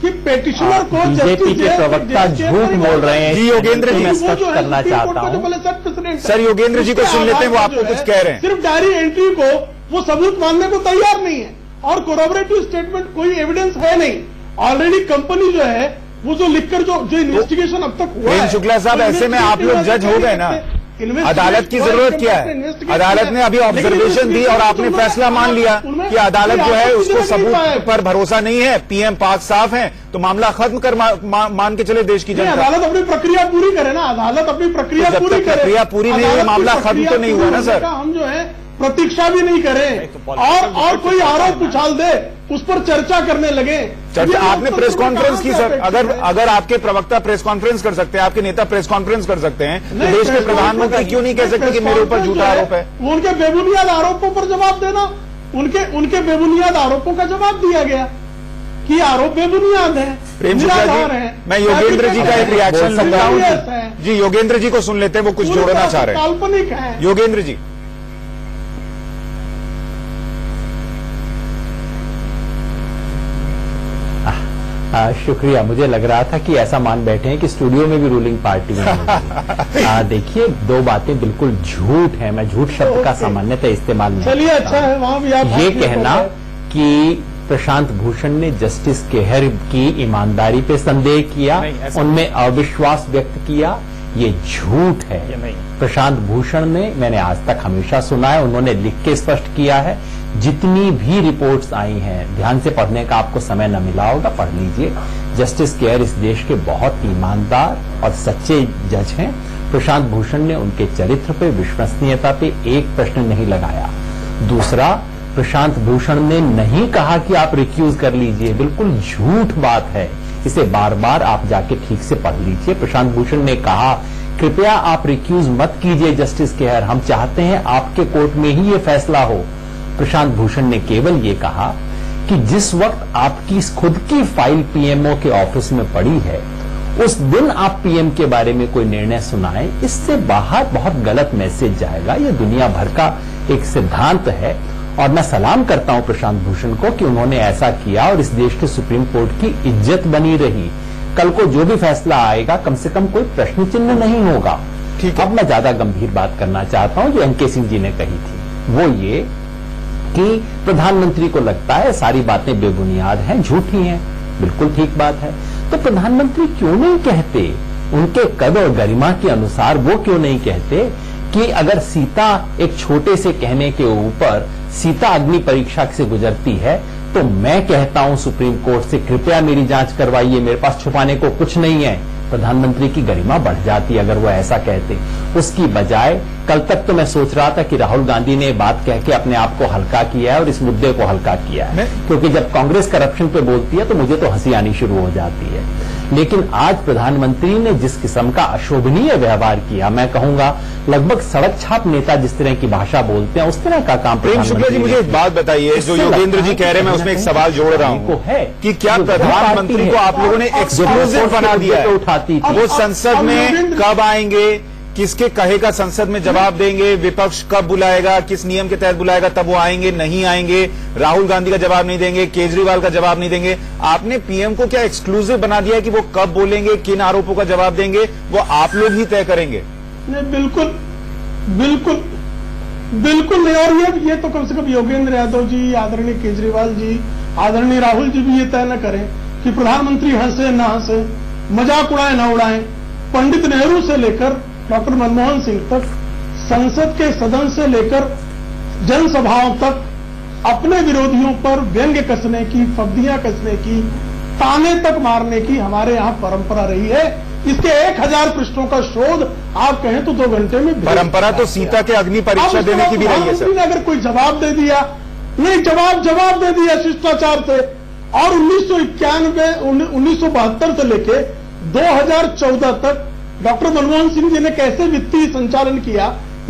कि पेटिशनर को बीजेपी के प्रवक्ता झूठ बोल रहे हैं। जी योगेंद्र जी, मैं स्पष्ट करना चाहता हूं सर, योगेंद्र जी को सुन लेते हैं, वो आपको कुछ कह रहे हैं। सिर्फ डायरी एंट्री को वो सबूत मानने को तैयार नहीं है और कोरोबरेटिव स्टेटमेंट कोई एविडेंस है नहीं। ऑलरेडी कंपनी जो है वो जो लिखकर जो इन्वेस्टिगेशन अब तक हुआ है, शुक्ला साहब, ऐसे में आप लोग जज हो गए ना। अदालत की जरूरत क्या है? अदालत ने अभी ऑब्जर्वेशन दी और आपने फैसला मान लिया कि अदालत जो है उसको सबूत पर भरोसा नहीं है, पीएम पाक साफ है, तो मामला खत्म कर मान के चले देश की जनता। अदालत अपनी प्रक्रिया पूरी करे ना, अदालत अपनी प्रक्रिया पूरी करे। प्रक्रिया पूरी नहीं हुई, मामला खत्म तो नहीं हुआ ना सर। हम जो है प्रतीक्षा भी नहीं करें और कोई आरोप उछाल दे, उस पर चर्चा करने लगे। आपने प्रेस कॉन्फ्रेंस की सर, अगर आपके प्रवक्ता प्रेस कॉन्फ्रेंस कर सकते हैं, आपके नेता प्रेस कॉन्फ्रेंस कर सकते हैं, तो देश के प्रधानमंत्री क्यों नहीं कह सकते कि मेरे ऊपर झूठा आरोप है? उनके बेबुनियाद आरोपों पर जवाब देना, उनके बेबुनियाद आरोपों का जवाब दिया गया कि आरोप बेबुनियाद है, प्रेम शुक्ला जी, मैं योगेंद्र जी का एक रिएक्शन लग रहा हूं। जी योगेंद्र जी को सुन लेते हैं, वो कुछ पूरी जोड़ना तरह से चाह रहे हैं। काल्पनिक है। योगेंद्र जी। शुक्रिया। मुझे लग रहा था कि ऐसा मान बैठे हैं कि स्टूडियो में भी रूलिंग पार्टी में देखिए, दो बातें बिल्कुल झूठ है। मैं झूठ शब्द का सामान्यतः इस्तेमाल नहीं चलिए, करता। अच्छा है, वहां भी आप ये कहना कि प्रशांत भूषण ने जस्टिस केहर की ईमानदारी पे संदेह किया, उनमें अविश्वास व्यक्त किया, ये झूठ है। प्रशांत भूषण ने, मैंने आज तक हमेशा सुना है, उन्होंने लिख के स्पष्ट किया है। जितनी भी रिपोर्ट्स आई हैं, ध्यान से पढ़ने का आपको समय न मिला होगा, पढ़ लीजिए। जस्टिस केहर इस देश के बहुत ईमानदार और सच्चे जज हैं। प्रशांत भूषण ने उनके चरित्र पे, विश्वसनीयता पे एक प्रश्न नहीं लगाया। दूसरा, प्रशांत भूषण ने नहीं कहा कि आप रिक्यूज कर लीजिए, बिल्कुल झूठ बात है। इसे बार बार आप जाके ठीक से पढ़ लीजिए। प्रशांत भूषण ने कहा, कृपया आप रिक्यूज मत कीजिए जस्टिस केहर, हम चाहते हैं आपके कोर्ट में ही ये फैसला हो। प्रशांत भूषण ने केवल ये कहा कि जिस वक्त आपकी खुद की फाइल पीएमओ के ऑफिस में पड़ी है, उस दिन आप पीएम के बारे में कोई निर्णय सुनाएं, इससे बाहर बहुत गलत मैसेज जाएगा। ये दुनिया भर का एक सिद्धांत है और मैं सलाम करता हूं प्रशांत भूषण को कि उन्होंने ऐसा किया और इस देश के सुप्रीम कोर्ट की इज्जत बनी रही। कल को जो भी फैसला आएगा, कम से कम कोई प्रश्न चिन्ह नहीं होगा। ठीक है। अब मैं ज्यादा गंभीर बात करना चाहता हूं जो एनके सिंह जी ने कही थी, वो ये कि प्रधानमंत्री को लगता है सारी बातें बेबुनियाद हैं, झूठी हैं। बिल्कुल ठीक बात है। तो प्रधानमंत्री क्यों नहीं कहते, उनके कद और गरिमा के अनुसार वो क्यों नहीं कहते कि अगर सीता एक छोटे से कहने के ऊपर सीता अग्नि परीक्षा से गुजरती है, तो मैं कहता हूं सुप्रीम कोर्ट से, कृपया मेरी जांच करवाइए, मेरे पास छुपाने को कुछ नहीं है। प्रधानमंत्री की गरिमा बढ़ जाती अगर वो ऐसा कहते। उसकी बजाय कल तक तो मैं सोच रहा था कि राहुल गांधी ने बात कह के अपने आप को हल्का किया है और इस मुद्दे को हल्का किया है, क्योंकि जब कांग्रेस करप्शन पे बोलती है तो मुझे तो हंसी आनी शुरू हो जाती है। लेकिन आज प्रधानमंत्री ने जिस किस्म का अशोभनीय व्यवहार किया, मैं कहूंगा लगभग सड़क छाप नेता जिस तरह की भाषा बोलते हैं, उस तरह का काम प्रेम शुक्ला जी, मुझे एक बात बताइए, जो योगेंद्र जी कह रहे हैं, मैं उसमें एक सवाल जोड़ रहा हूं कि क्या प्रधानमंत्री को आप लोगों ने एक्सक्लूसिव बना दिया है? उठाती थी, वो संसद में कब आएंगे, किसके कहेगा संसद में जवाब देंगे, विपक्ष कब बुलाएगा, किस नियम के तहत बुलाएगा, तब वो आएंगे नहीं आएंगे, राहुल गांधी का जवाब नहीं देंगे, केजरीवाल का जवाब नहीं देंगे। आपने पीएम को क्या एक्सक्लूसिव बना दिया है कि वो कब बोलेंगे, किन आरोपों का जवाब देंगे, वो आप लोग ही तय करेंगे? नहीं, बिल्कुल बिल्कुल बिल्कुल नहीं। और ये तो कम से कम योगेंद्र यादव जी, आदरणीय केजरीवाल जी, आदरणीय राहुल जी भी ये तय न करें कि प्रधानमंत्री हंसे न हंसे, मजाक उड़ाए न उड़ाए। पंडित नेहरू से लेकर डॉक्टर मनमोहन सिंह तक, संसद के सदन से लेकर जनसभाओं तक अपने विरोधियों पर व्यंग्य कसने की, फब्दियां कसने की, ताने तक मारने की हमारे यहाँ परंपरा रही है। इसके 1000 पृष्ठों का शोध आप कहें तो 2 घंटे में। परंपरा तो सीता के अग्नि परीक्षा देने की भी रही है सर। अगर कोई जवाब दे दिया, नहीं जवाब दे दिया शिष्टाचार से, और 1972 से लेके 2014 तक डॉक्टर मनमोहन सिंह जी ने कैसे वित्तीय संचालन किया,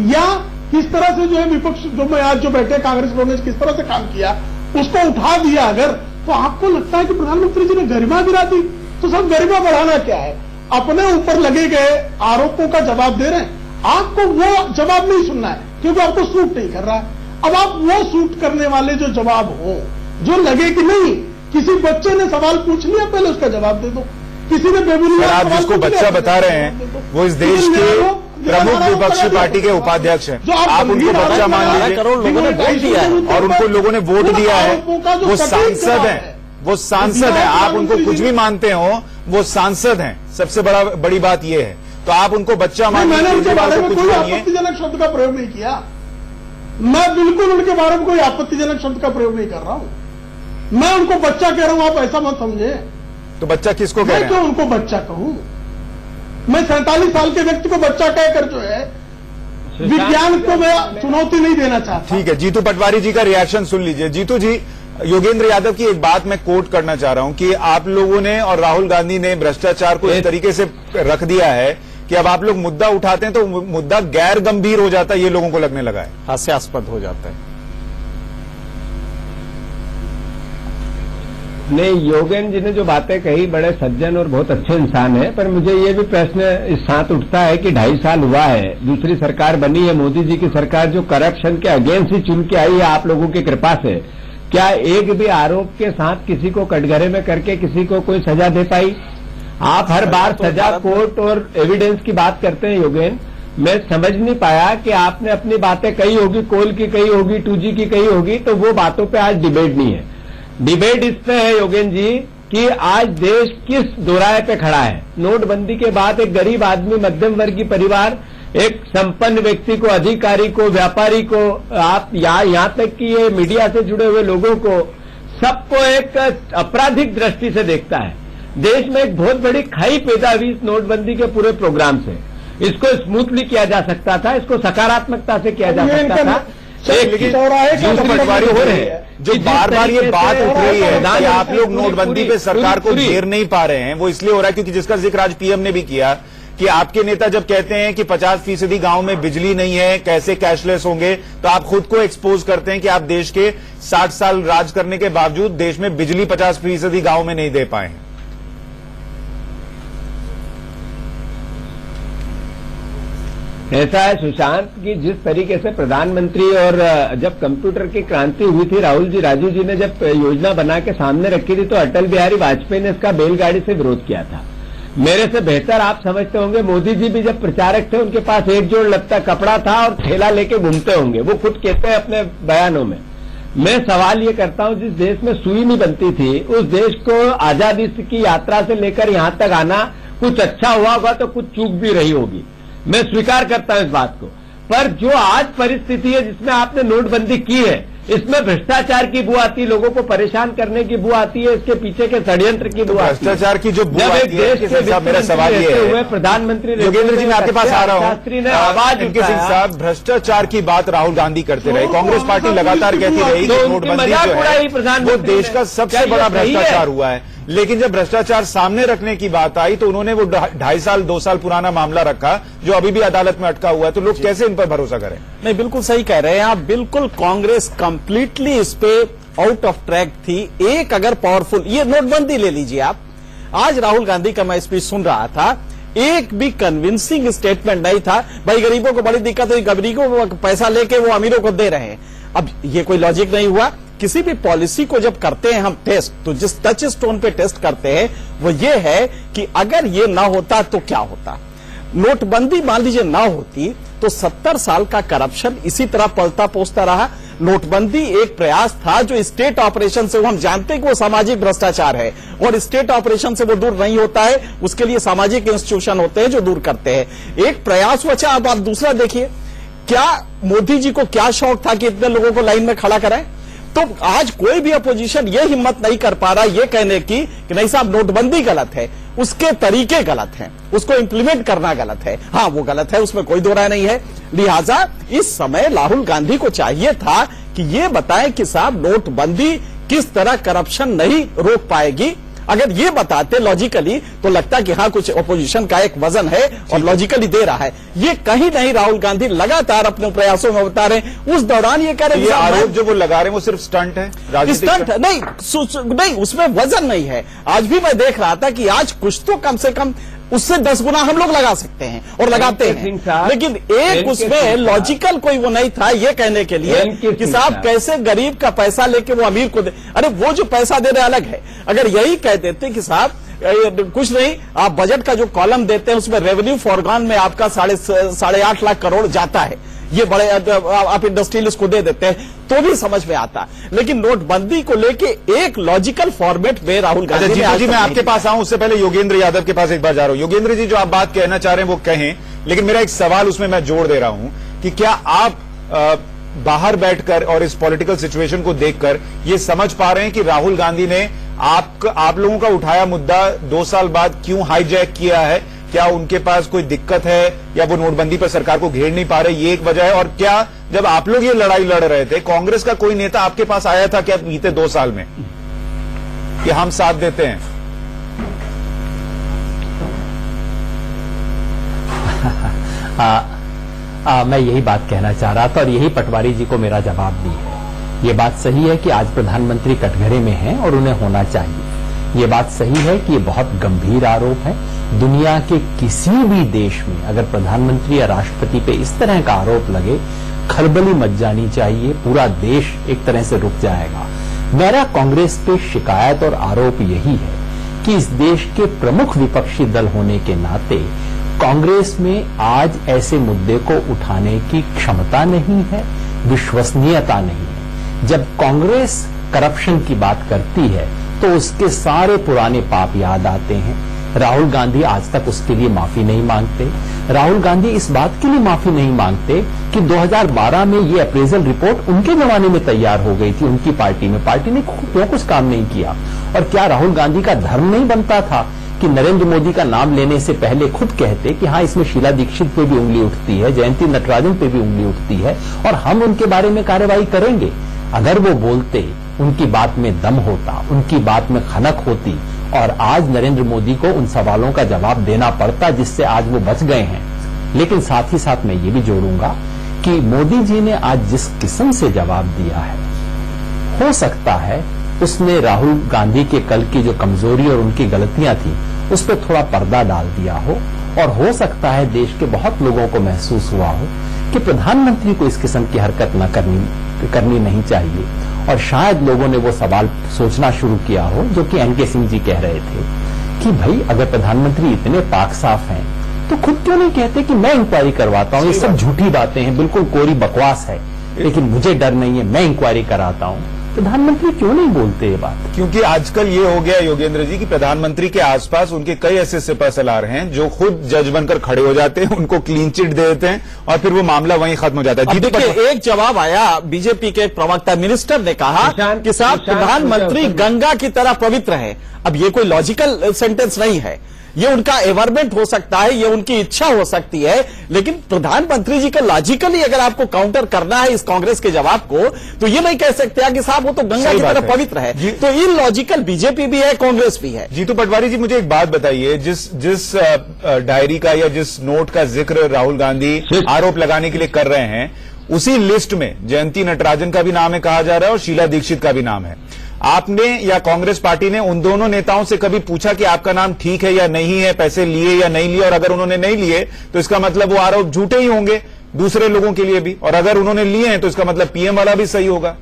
या किस तरह से जो है विपक्ष जो में आज जो बैठे कांग्रेस लोगों ने किस तरह से काम किया, उसको उठा दिया अगर, तो आपको लगता है कि प्रधानमंत्री जी ने गरिमा गिरा दी? तो सब गरिमा बढ़ाना क्या है? अपने ऊपर लगे गए आरोपों का जवाब दे रहे हैं। आपको वो जवाब नहीं सुनना है क्योंकि आपको सूट नहीं कर रहा है। अब आप वो सूट करने वाले जो जवाब हो, जो लगे कि नहीं, किसी बच्चे ने सवाल पूछ लिया, पहले उसका जवाब दे दो। किसी ने बेबुनियाद आप जिसको बच्चा बता रहे हैं वो इस देश के प्रमुख विपक्षी पार्टी के उपाध्यक्ष हैं, आप उनको बच्चा मान लीजिए। करोड़ लोगों ने वोट दिया है और उनको लोगों ने वोट दिया है, वो सांसद हैं, वो सांसद हैं। आप उनको कुछ भी मानते हो, वो सांसद हैं। सबसे बड़ी बात ये है, तो आप उनको बच्चा मानिए, मैंने उनके बारे में कुछ कोई मानिए। आपत्तिजनक शब्द का प्रयोग नहीं किया। मैं बिल्कुल उनके बारे में कोई आपत्तिजनक शब्द का प्रयोग नहीं कर रहा हूं। मैं उनको बच्चा कह रहा हूं, आप ऐसा मत समझे। तो बच्चा किसको कह मैं रहे क्यों हैं? उनको बच्चा कहूं? मैं 47 साल के व्यक्ति को बच्चा कहकर जो है विज्ञान को मैं चुनौती नहीं देना चाहता। ठीक है, जीतू पटवारी जी का रिएक्शन सुन लीजिए। जीतू जी, योगेंद्र यादव की एक बात मैं कोट करना चाह रहा हूं कि आप लोगों ने और राहुल गांधी ने भ्रष्टाचार को इस तरीके से रख दिया है कि अब आप लोग मुद्दा उठाते हैं तो मुद्दा गैर गंभीर हो जाता है, ये लोगों को लगने लगा है, हास्यास्पद हो जाता है। नहीं, योगेंद्र जी ने जो बातें कही बड़े सज्जन और बहुत अच्छे इंसान है, पर मुझे ये भी प्रश्न इस साथ उठता है कि 2.5 साल हुआ है, दूसरी सरकार बनी है, मोदी जी की सरकार जो करप्शन के अगेंस्ट ही चुन के आई है आप लोगों की कृपा से, क्या एक भी आरोप के साथ किसी को कटघरे में करके किसी को कोई सजा दे पाई? आप हर बार सजा, कोर्ट और एविडेंस की बात करते हैं योगेंद्र। मैं समझ नहीं पाया कि आपने अपनी बातें कही होगी, कोल की कही होगी, 2G की कही होगी, तो वो बातों पे आज डिबेट नहीं है। डिबेट इस पे है योगेंद्र जी कि आज देश किस दोराहे पे खड़ा है। नोटबंदी के बाद एक गरीब आदमी, मध्यम वर्गीय परिवार, एक संपन्न व्यक्ति को, अधिकारी को, व्यापारी को, आप यहां तक कि ये मीडिया से जुड़े हुए लोगों को, सबको एक आपराधिक दृष्टि से देखता है। देश में एक बहुत बड़ी खाई पैदा हुई इस नोटबंदी के पूरे प्रोग्राम से। इसको स्मूथली किया जा सकता था, इसको सकारात्मकता से किया जा सकता था। पटवारी हो रहे हैं जो बार बार ये बात उठ रही है कि आप लोग नोटबंदी पे सरकार को घेर नहीं पा रहे हैं, वो इसलिए हो रहा है क्योंकि जिसका जिक्र आज पीएम ने भी किया कि आपके नेता जब कहते हैं कि 50% गांव में बिजली नहीं है, कैसे कैशलेस होंगे, तो आप खुद को एक्सपोज करते हैं कि आप देश के 60 साल राज करने के बावजूद देश में बिजली 50% गांव में नहीं दे पाए। ऐसा है सुशांत कि जिस तरीके से प्रधानमंत्री और जब कंप्यूटर की क्रांति हुई थी, राजू जी ने जब योजना बना के सामने रखी थी, तो अटल बिहारी वाजपेयी ने इसका बैलगाड़ी से विरोध किया था। मेरे से बेहतर आप समझते होंगे, मोदी जी भी जब प्रचारक थे उनके पास एक जोड़ लगता कपड़ा था और थैला लेके घूमते होंगे, वो खुद कहते हैं अपने बयानों में। मैं सवाल ये करता हूं, जिस देश में सुई नहीं बनती थी, उस देश को आजादी की यात्रा से लेकर यहां तक आना, कुछ अच्छा हुआ होगा तो कुछ चूक भी रही होगी, मैं स्वीकार करता हूं इस बात को। पर जो आज परिस्थिति है जिसमें आपने नोटबंदी की है, इसमें भ्रष्टाचार की बू आती है, लोगों को परेशान करने की बू आती है, इसके पीछे के षड्यंत्र की बू आती है। भ्रष्टाचार की जो बू आती है, मेरा सवाल ये है, प्रधानमंत्री योगेंद्र जी मैं आपके पास आ रहा हूं, शास्त्री ने आवाज इनके सिंह साहब, भ्रष्टाचार की बात राहुल गांधी करते रहे, कांग्रेस पार्टी लगातार कहती रही कि नोटबंदी जो है वो देश का सबसे बड़ा भ्रष्टाचार हुआ है। लेकिन जब भ्रष्टाचार सामने रखने की बात आई तो उन्होंने वो 2.5 साल 2 साल पुराना मामला रखा जो अभी भी अदालत में अटका हुआ है, तो लोग कैसे इन पर भरोसा करें? नहीं, बिल्कुल सही कह रहे हैं आप। बिल्कुल कांग्रेस कंप्लीटली इस पे आउट ऑफ ट्रैक थी। एक अगर पावरफुल, ये नोटबंदी ले लीजिए आप, आज राहुल गांधी का मैं स्पीच सुन रहा था, एक भी कन्विंसिंग स्टेटमेंट नहीं था। भाई गरीबों को बड़ी दिक्कत हुई, गरीबों को पैसा लेके वो अमीरों को दे रहे हैं। अब ये कोई लॉजिक नहीं हुआ। किसी भी पॉलिसी को जब करते हैं हम टेस्ट, तो जिस टच स्टोन पे टेस्ट करते हैं वो ये है कि अगर ये ना होता तो क्या होता। नोटबंदी मान लीजिए ना होती तो 70 साल का करप्शन इसी तरह पलता पोसता रहा। नोटबंदी एक प्रयास था जो स्टेट ऑपरेशन से, वो हम जानते हैं कि वो सामाजिक भ्रष्टाचार है और स्टेट ऑपरेशन से वो दूर नहीं होता है, उसके लिए सामाजिक इंस्टीट्यूशन होते हैं जो दूर करते हैं। एक प्रयास हुआ। अब आप दूसरा देखिए, क्या मोदी जी को क्या शौक था कि इतने लोगों को लाइन में खड़ा कराएं? तो आज कोई भी अपोजिशन ये हिम्मत नहीं कर पा रहा ये कहने की कि नहीं साहब नोटबंदी गलत है, उसके तरीके गलत हैं, उसको इंप्लीमेंट करना गलत है। हाँ वो गलत है, उसमें कोई दो राय नहीं है। लिहाजा इस समय राहुल गांधी को चाहिए था कि ये बताएं कि साहब नोटबंदी किस तरह करप्शन नहीं रोक पाएगी। अगर ये बताते लॉजिकली तो लगता कि हाँ कुछ अपोजिशन का एक वजन है और लॉजिकली दे रहा है। ये कहीं नहीं, राहुल गांधी लगातार अपने प्रयासों में बता रहे हैं। उस दौरान ये कह रहे हैं ये आरोप जो वो लगा रहे हैं वो सिर्फ स्टंट है, स्टंट नहीं, उसमें वजन नहीं है। आज भी मैं देख रहा था कि आज कुछ तो कम से कम उससे 10 गुना हम लोग लगा सकते हैं और लगाते हैं, लेकिन एक उसमें लॉजिकल कोई वो नहीं था ये कहने के लिए कि साहब कैसे गरीब का पैसा लेके वो अमीर को दे। अरे वो जो पैसा दे रहे अलग है। अगर यही कह देते कि साहब कुछ नहीं, आप बजट का जो कॉलम देते हैं उसमें रेवेन्यू फॉरगॉन में आपका 8.5 लाख करोड़ जाता है, ये बड़े आप इंडस्ट्रियलिस्ट को दे देते हैं तो भी समझ में आता। लेकिन नोटबंदी को लेके एक लॉजिकल फॉर्मेट में राहुल गांधी जी मैं आपके पास आऊं उससे पहले योगेंद्र यादव के पास एक बार जा रहा हूं। योगेंद्र जी जो आप बात कहना चाह रहे हैं वो कहें, लेकिन मेरा एक सवाल उसमें मैं जोड़ दे रहा हूं कि क्या आप बाहर बैठकर और इस पॉलिटिकल सिचुएशन को देखकर ये समझ पा रहे हैं कि राहुल गांधी ने आप लोगों का उठाया मुद्दा 2 साल बाद क्यों हाईजैक किया है? क्या उनके पास कोई दिक्कत है या वो नोटबंदी पर सरकार को घेर नहीं पा रहे, ये एक वजह है? और क्या जब आप लोग ये लड़ाई लड़ रहे थे कांग्रेस का कोई नेता आपके पास आया था क्या बीते 2 साल में कि हम साथ देते हैं? मैं यही बात कहना चाह रहा था और यही पटवारी जी को मेरा जवाब भी है। ये बात सही है कि आज प्रधानमंत्री कटघरे में हैं और उन्हें होना चाहिए। ये बात सही है कि ये बहुत गंभीर आरोप है। दुनिया के किसी भी देश में अगर प्रधानमंत्री या राष्ट्रपति पे इस तरह का आरोप लगे, खलबली मच जानी चाहिए, पूरा देश एक तरह से रुक जाएगा। मेरा कांग्रेस पे शिकायत और आरोप यही है कि इस देश के प्रमुख विपक्षी दल होने के नाते कांग्रेस में आज ऐसे मुद्दे को उठाने की क्षमता नहीं है, विश्वसनीयता नहीं है। जब कांग्रेस करप्शन की बात करती है तो उसके सारे पुराने पाप याद आते हैं। राहुल गांधी आज तक उसके लिए माफी नहीं मांगते। राहुल गांधी इस बात के लिए माफी नहीं मांगते कि 2012 में ये अप्रेजल रिपोर्ट उनके जमाने में तैयार हो गई थी, उनकी पार्टी में। पार्टी ने क्यों कुछ काम नहीं किया? और क्या राहुल गांधी का धर्म नहीं बनता था कि नरेंद्र मोदी का नाम लेने से पहले खुद कहते कि हाँ, इसमें शीला दीक्षित पे भी उंगली उठती है, जयंती नटराजन पे भी उंगली उठती है और हम उनके बारे में कार्रवाई करेंगे। अगर वो बोलते, उनकी बात में दम होता, उनकी बात में खनक होती और आज नरेंद्र मोदी को उन सवालों का जवाब देना पड़ता जिससे आज वो बच गए हैं। लेकिन साथ ही साथ मैं ये भी जोड़ूंगा कि मोदी जी ने आज जिस किस्म से जवाब दिया है, हो सकता है उसने राहुल गांधी के कल की जो कमजोरी और उनकी गलतियां थी उस पर थोड़ा पर्दा डाल दिया हो, और हो सकता है देश के बहुत लोगों को महसूस हुआ हो कि प्रधानमंत्री को इस किस्म की हरकत न करनी नहीं चाहिए। और शायद लोगों ने वो सवाल सोचना शुरू किया हो जो कि एनके सिंह जी कह रहे थे कि भाई, अगर प्रधानमंत्री इतने पाक साफ हैं तो खुद क्यों नहीं कहते कि मैं इंक्वायरी करवाता हूं? ये सब झूठी बातें हैं, बिल्कुल कोरी बकवास है, लेकिन मुझे डर नहीं है, मैं इंक्वायरी कराता हूं। प्रधानमंत्री क्यों नहीं बोलते ये बात? क्योंकि आजकल ये हो गया योगेंद्र जी कि प्रधानमंत्री के आसपास उनके कई ऐसे सिपहसालार हैं जो खुद जज बनकर खड़े हो जाते हैं, उनको क्लीन चिट दे देते हैं और फिर वो मामला वहीं खत्म हो जाता है। देखिए, एक जवाब आया बीजेपी के एक प्रवक्ता मिनिस्टर ने कहा कि साहब, प्रधानमंत्री गंगा की तरह पवित्र है। अब ये कोई लॉजिकल सेंटेंस नहीं है, ये उनका एवरमेंट हो सकता है, ये उनकी इच्छा हो सकती है, लेकिन प्रधानमंत्री जी का लॉजिकली अगर आपको काउंटर करना है इस कांग्रेस के जवाब को, तो ये नहीं कह सकते कि साहब वो तो गंगा की तरह पवित्र है। तो इलॉजिकल बीजेपी भी है, कांग्रेस भी है। जीतू पटवारी जी, मुझे एक बात बताइए, जिस डायरी का या जिस नोट का जिक्र राहुल गांधी आरोप लगाने के लिए कर रहे हैं, उसी लिस्ट में जयंती नटराजन का भी नाम है कहा जा रहा है और शीला दीक्षित का भी नाम है। आपने या कांग्रेस पार्टी ने उन दोनों नेताओं से कभी पूछा कि आपका नाम ठीक है या नहीं है, पैसे लिए या नहीं लिए? और अगर उन्होंने नहीं लिए तो इसका मतलब वो आरोप झूठे ही होंगे दूसरे लोगों के लिए भी, और अगर उन्होंने लिए हैं तो इसका मतलब पीएम वाला भी सही होगा।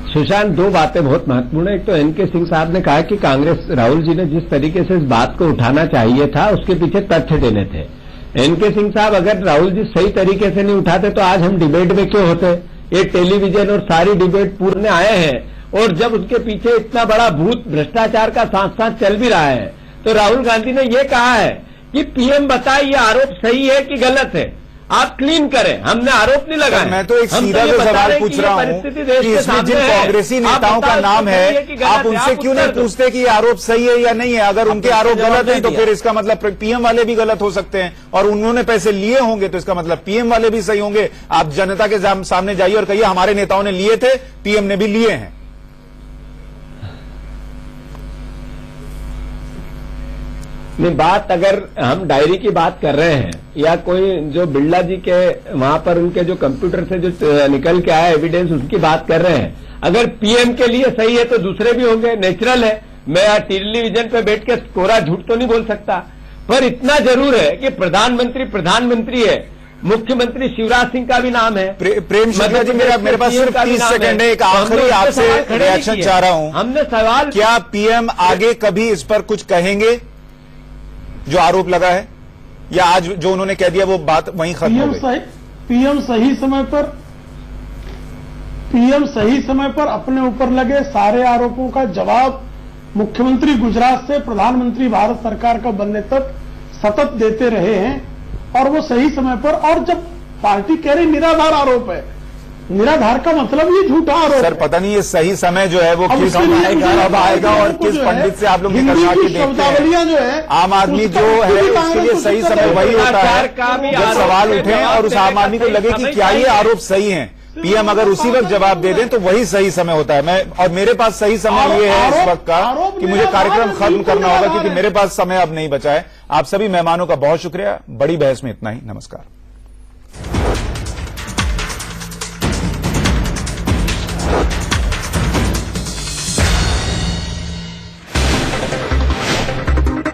सुशांत, दो बातें बहुत महत्वपूर्ण है। एक तो एनके सिंह साहब ने कहा कि कांग्रेस, राहुल जी ने जिस तरीके से इस बात को उठाना चाहिए था उसके पीछे तथ्य देने थे। एनके सिंह साहब, अगर राहुल जी सही तरीके से नहीं उठाते तो आज हम डिबेट में क्यों होते? ये टेलीविजन और सारी डिबेट पूरे आए हैं, और जब उसके पीछे इतना बड़ा भूत भ्रष्टाचार का साथ साथ चल भी रहा है, तो राहुल गांधी ने ये कहा है कि पीएम बताए ये आरोप सही है कि गलत है, आप क्लीन करें, हमने आरोप नहीं लगाया। मैं तो एक सीधा सवाल पूछ रहा हूं कि इसमें जिन कांग्रेसी नेताओं का नाम है, आप उनसे क्यों नहीं पूछते कि ये आरोप सही है या नहीं है? अगर उनके आरोप गलत है तो फिर इसका मतलब पीएम वाले भी गलत हो सकते हैं, और उन्होंने पैसे लिए होंगे तो इसका मतलब पीएम वाले भी सही होंगे। आप जनता के सामने जाइए और कहिए हमारे नेताओं ने लिए थे, पीएम ने भी लिए हैं। नहीं, बात अगर हम डायरी की बात कर रहे हैं या कोई जो बिरला जी के वहां पर उनके जो कंप्यूटर से जो निकल के आया एविडेंस उसकी बात कर रहे हैं, अगर पीएम के लिए सही है तो दूसरे भी होंगे, नेचुरल है। मैं टेलीविजन पे बैठ के कोरा झूठ तो नहीं बोल सकता, पर इतना जरूर है कि प्रधानमंत्री है, मुख्यमंत्री शिवराज सिंह का भी नाम है। प्रेम शुक्ला जी, मेरे पास सिर्फ 30 सेकंड है, एक आखिरी आपसे रिएक्शन चाह रहा हूं। हमने सवाल, क्या पीएम आगे कभी इस पर कुछ कहेंगे जो आरोप लगा है, या आज जो उन्होंने कह दिया वो बात वहीं खत्म हो गई? पीएम सही समय पर अपने ऊपर लगे सारे आरोपों का जवाब मुख्यमंत्री गुजरात से प्रधानमंत्री भारत सरकार का बनने तक सतत देते रहे हैं, और वो सही समय पर। और जब पार्टी कह रही निराधार आरोप है, निराधार का मतलब ये झूठा आरोप। सर, पता नहीं ये सही समय जो है वो किस कब आएगा और किस पंडित से आप लोग निकलवा के देखते हैं। जो है आम आदमी जो है उसके लिए सही समय वही होता है जब सवाल उठे और उस आम आदमी को लगे कि क्या ये आरोप सही है। पीएम अगर उसी वक्त जवाब दे दें तो वही सही समय होता है। मेरे पास सही समय ये है इस वक्त का कि मुझे कार्यक्रम खत्म करना होगा, क्योंकि मेरे पास समय अब नहीं बचा है। आप सभी मेहमानों का बहुत शुक्रिया। बड़ी बहस में इतना ही। नमस्कार।